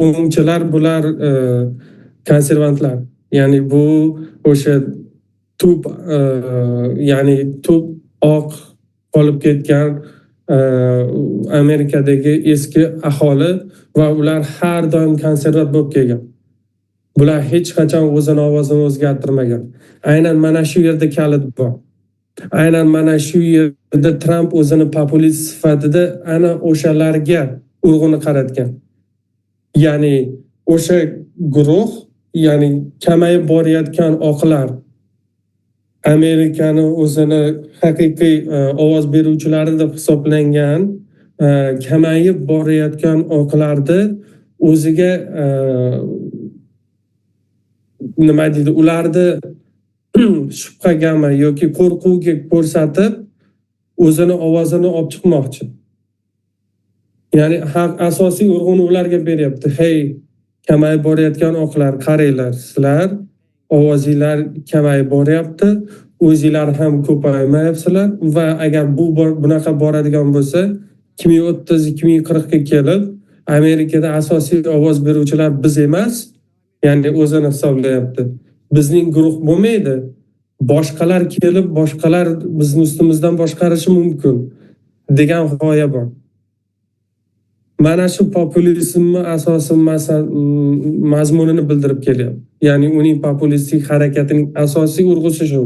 o'ngchilar bular konservantlar. Ya'ni bu o'sha tub ya'ni tub oq qolib ketgan Amerikadagi eski aholi va ular har doim konservat bo'lib kelgan. Bular hech qachon o'zini ovozini o'zgartirmagan. Aynan mana shu yerda kalit bor. Aynan mana shu yerda Trump o'zini populist sifatida ana o'shalarga urg'uni qaratgan. Ya'ni o'sha guruh, ya'ni kamayib borayotgan oqlar Amerikani o'zini haqiqiy ovoz beruvchilari deb hisoblangan kamayib borayotgan oqlarni o'ziga nima deydi, ularni shubhagami yoki qo'rquvga ko'rsatib o'zini ovozini olib chiqmoqchi. Ya'ni asosiy urg'uni ularga beryapti. Hey, kamayib borayotgan oqlar, qaranglar, sizlar ovozinglar kamayib boryapti, o'zinglar ham ko'paymayapsizlar va agar bu bunaqa boradigan bo'lsa 2030-2040 ga kelib Amerikada asosiy ovoz beruvchilar biz emas, ya'ni o'zini hisoblayapti. Bizning guruh bo'lmaydi. Boshqalar kelib, boshqalar bizni ustimizdan boshqarishi mumkin degan g'oya bor. Mana shu populizmni asosi mazmunini bildirib kelyapti. Ya'ni uning populistik harakatining asosiy urg'usi shu.